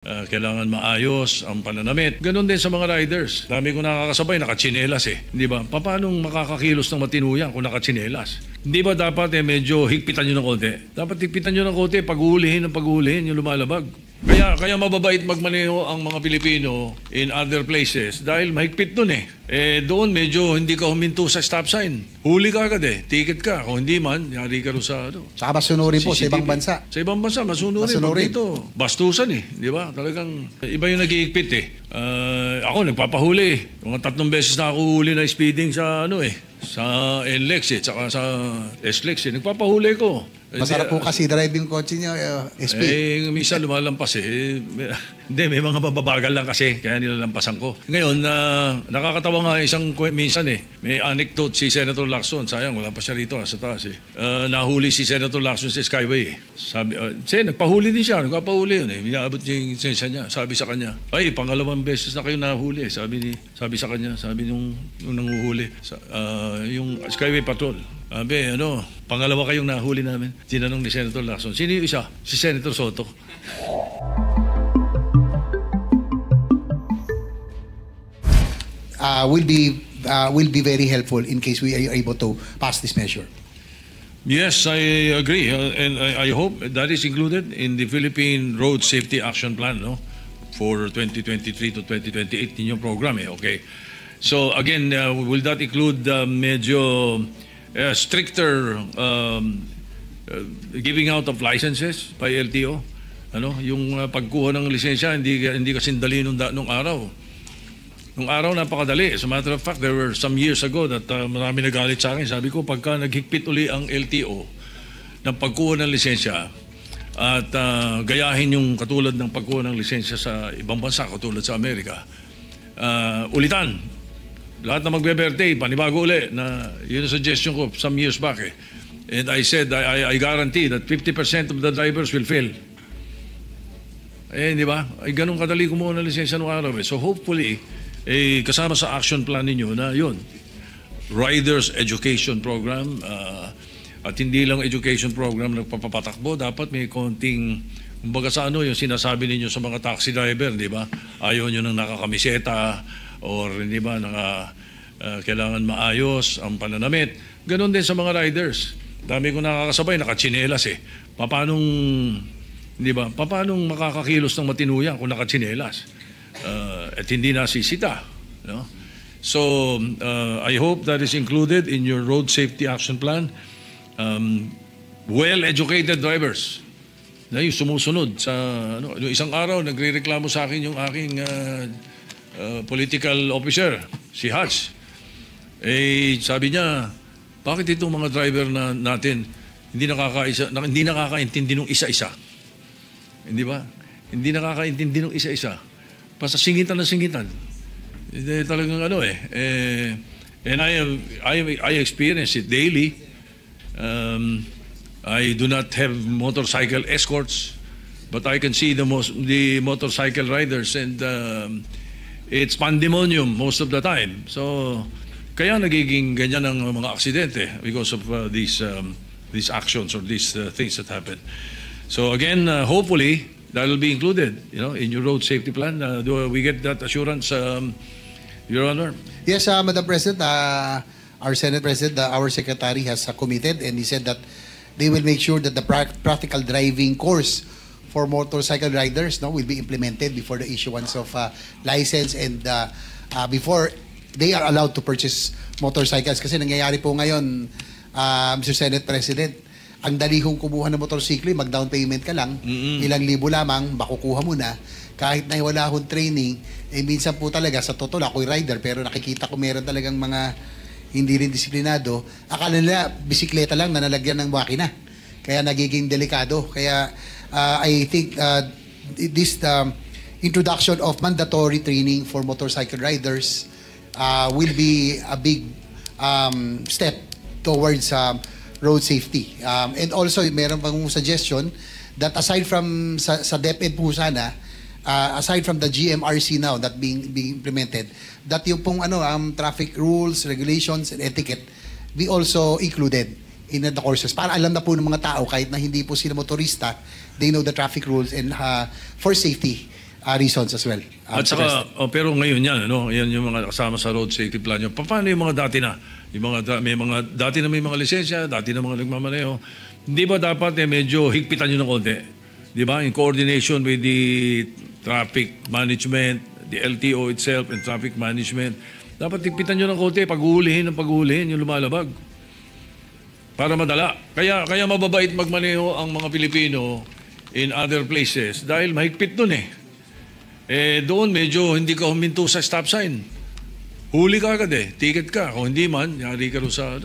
Kailangan maayos ang pananamit. Ganon din sa mga riders. Dami ko nakakasabay, nakatsinelas eh. Di ba? Paano makakakilos ng matinuyan kung nakatsinelas? Hindi ba dapat medyo higpitan nyo ng konti? Dapat higpitan nyo ng konti, pag-uulihin yung lumalabag. Kaya mababait magmaneho ang mga Pilipino in other places dahil mahigpit dun eh. Doon medyo hindi ka huminto sa stop sign. Huli ka agad eh. Ticket ka. Kung hindi man, yari ka rin sa Saka masunurin po sa ibang bansa. Sa ibang bansa, masunurin. Pag dito, bastusan eh. Di ba? Talagang iba yung nag-iigpit eh. Ako nagpapahuli eh. Mga 3 beses na ako huli na speeding sa sa NLEX eh. Tsaka sa SLEX eh. Nagpapahuli ko. Masarap po kasi driving kotse niya, SP. Minsan lumalampas eh. Hindi, may mga mababagal lang kasi, kaya nilalampasan ko. Ngayon, nakakatawa nga minsan eh. May anecdote si Senator Lacson. Sayang, wala pa siya rito, sa taas eh. Nahuli si Senator Lacson sa Skyway eh. Sabi, nagpahuli din siya, nagpapahuli yun eh. Minaabot yung lisensya niya. Sabi sa kanya, ay, pangalawang beses na kayo nahuli eh. Sabi sa kanya, sabi nung nanguhuli. Yung Skyway Patrol. Sabi, pangalawa kayong nahuli namin. Tinanong ni Senator Lacson, sino yung isa? Si Senator Soto. Will be very helpful in case we are able to pass this measure. Yes, I agree. And I hope that is included in the Philippine Road Safety Action Plan, for 2023 to 2028 in your program. Okay. So again, will that include medyo stricter giving out of licenses by LTO? Yung pagkuha ng lisensya, hindi kasi dali nung araw. Nung araw napakadali. As a matter of fact, there were some years ago that marami nagalit sa akin. Sabi ko, pagka naghigpit uli ang LTO ng pagkuha ng lisensya at gayahin yung katulad ng pagkuha ng lisensya sa ibang bansa, katulad sa Amerika, ulitan. Lahat na magbe-birthday, panibago uli na yun ang suggestion ko some years back eh. And I said, I guarantee that 50% of the drivers will fail. Di ba? Ay ganun kadali kumuha ng lisensya nung araw eh. So hopefully, kasama sa action plan ninyo na yun. Riders Education Program, at hindi lang education program nagpapatakbo, dapat may konting, kumbaga sa yung sinasabi ninyo sa mga taxi driver, di ba? Ayaw nyo ng nakakamiseta, or hindi ba kailangan maayos ang pananamit. Ganon din sa mga riders. Dami ko nakakasabay, nakatsinelas eh. Paano makakakilos ng matinuyan kung nakatsinelas? At hindi nasisita. So, I hope that is included in your road safety action plan. Well-educated drivers na yung sumusunod sa yung isang araw nagrereklamo sa akin yung aking political officer, si Hatch. Sabi niya, bakit itong mga driver natin hindi nakakaintindi ng isa-isa? Hindi ba? Hindi nakakaintindi ng isa-isa. Basta singitan na singitan. Hindi talagang and I experience it daily. I do not have motorcycle escorts, but I can see the motorcycle riders, and it's pandemonium most of the time. So, kaya nagiging ganyan ang mga aksidente because of these actions or these things that happen. So again, hopefully that will be included, in your road safety plan. Do we get that assurance, Your Honor? Yes, Madam President. Our Senate President, our Secretary has committed, and he said that they will make sure that the practical driving course for motorcycle riders will be implemented before the issuance of license and before they are allowed to purchase motorcycles. Kasi nangyayari po ngayon, Mr. Senate President, ang dali kong kumuha ng motorsiklo, mag-down payment ka lang, ilang libo lamang, makukuha mo na. Kahit na wala akong training, minsan po talaga, sa totoo ako'y rider, pero nakikita ko meron talagang mga hindi rin disiplinado. Akala nila, bisikleta lang na nalagyan ng makina. Kaya nagiging delikado. Kaya I think this introduction of mandatory training for motorcycle riders will be a big step towards road safety. And also, meron pang suggestion that aside from sa DepEd po sana, aside from the GMRC now that being implemented, that yung pong traffic rules, regulations, and etiquette be also included in the courses para alam na po ng mga tao kahit na hindi po sila motorista, they know the traffic rules and for safety reasons as well. At Mr. saka, President. pero ngayon yan, yan yung mga kasama sa road safety plan nyo. Paano yung mga dati na? Yung mga, dati na may mga lisensya, dati na mga nagmamaneho. Hindi ba dapat medyo higpitan nyo ng konti? Di ba? In coordination with the traffic management, the LTO itself and traffic management. Dapat higpitan nyo ng konti, pag-uulihin yung lumalabag. Para madala. Kaya mababait magmaneho ang mga Pilipino in other places dahil mahigpit dun doon medyo hindi ka huminto sa stop sign. Huli ka agad ticket ka. Kung hindi man, yari ka rin sa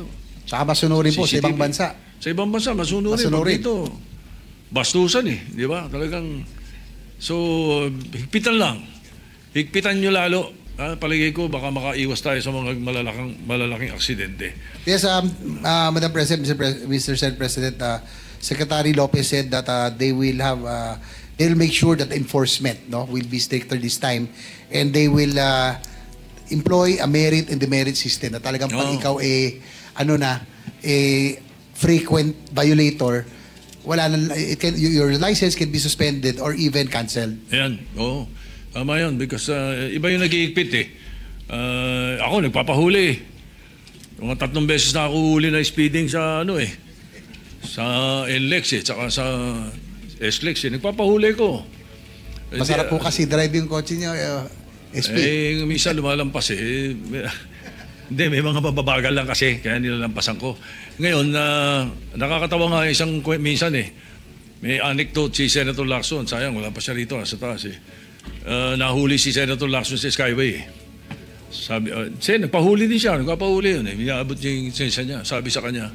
Saka masunurin po sa CCTV. ibang bansa. Sa ibang bansa, masunurin. Masunurin. Dito, bastusan di ba? Talagang, so, higpitan lang. Higpitan nyo lalo. Palagay ko, baka makaiwas tayo sa mga malalaking aksidente. Yes, Madam President, Mr. Senate President, Secretary Lopez said that they will make sure that enforcement will be stricter this time, and they will employ a merit and demerit system na talagang pag ikaw frequent violator, wala na, your license can be suspended or even canceled. Ayan, oo. Tama yun, because iba yung nag-iigpit ako, nagpapahuli. Mga 3 beses na ako huli na speeding sa sa NLEX tsaka sa SLEX nagpapahuli ko. Masarap po kasi drive yung kotse niya, SP. Minsan lumalampas Hindi, may mga mababagal lang kasi, kaya nilalampasan ko. Ngayon, nakakatawa nga minsan may anecdote si Senator Lacson. Sayang, wala pa siya rito, sa taas nahuli si Senator Lacson sa Skyway. Sabi, nagpahuli din siya, nagpapahuli yun Minaabot yung lisensya niya. Sabi sa kanya,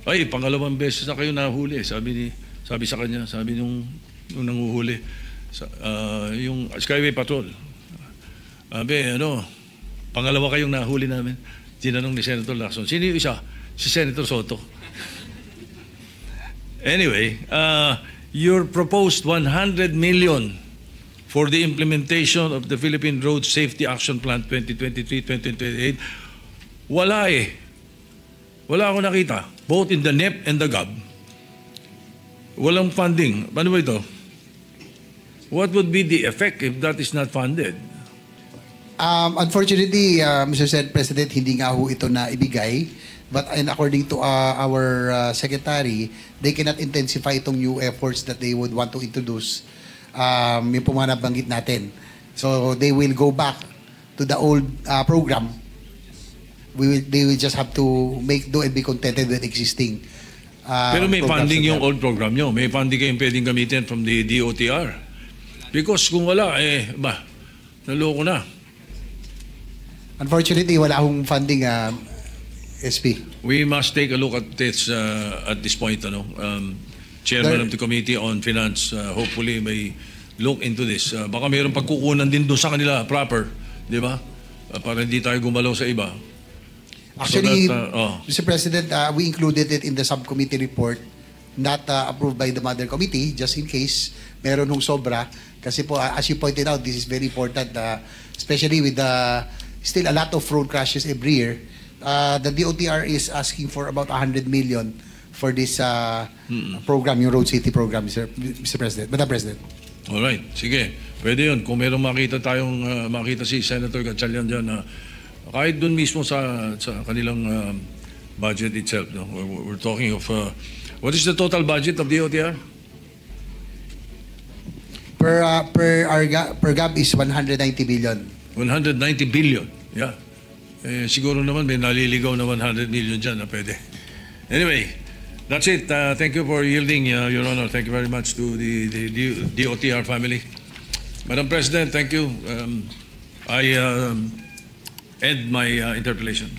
pangalawang beses na kayo nahuli. Sabi sa kanya, sabi nung nanguhuli, yung Skyway Patrol. Sabi, pangalawa kayong nahuli namin. Tinanong ni Senator Lacson, sino yung isa? Si Senator Soto. Anyway, your proposed 100 million for the implementation of the Philippine Road Safety Action Plan 2023-2028, wala Wala akong nakita. Both in the NEP and the GAB. Walang funding. Ano ba ito? What would be the effect if that is not funded? Unfortunately, Mr. Senate President, hindi nga ho ito na ibigay. But according to our secretary, they cannot intensify itong new efforts that they would want to introduce. Yung po mga nabanggit natin. So they will go back to the old program. They will just have to make do and be contented with existing. Pero may funding yung old program nyo. May funding kayong pwedeng gamitin from the DOTR. Because kung wala, naloko na. Unfortunately, wala akong funding, SP. We must take a look at this point. Chairman of the Committee on Finance, hopefully may look into this. Baka mayroong pagkukunan din doon sa kanila proper, di ba? Para hindi tayo gumalaw sa iba. Actually, Mr. President, we included it in the subcommittee report, not approved by the Mother Committee, just in case meron nung sobra. Kasi po, as you pointed out, this is very important, especially with still a lot of road crashes every year. The DOTR is asking for about 100 million for this program, yung Road Safety Program, Mr. President, Madam President. Alright, sige. Pwede yun. Kung merong makita si Senator Gatchalian dyan, kahit dun mismo sa kanilang budget itself. No? We're talking of, what is the total budget of DOTR? Per GAB is 190 billion. 190 billion, yeah. Siguro naman may naliligaw na 100 million dyan na pwede. Anyway, that's it. Thank you for yielding, Your Honor. Thank you very much to the DOTR family. Madam President, thank you. I end my interpellation.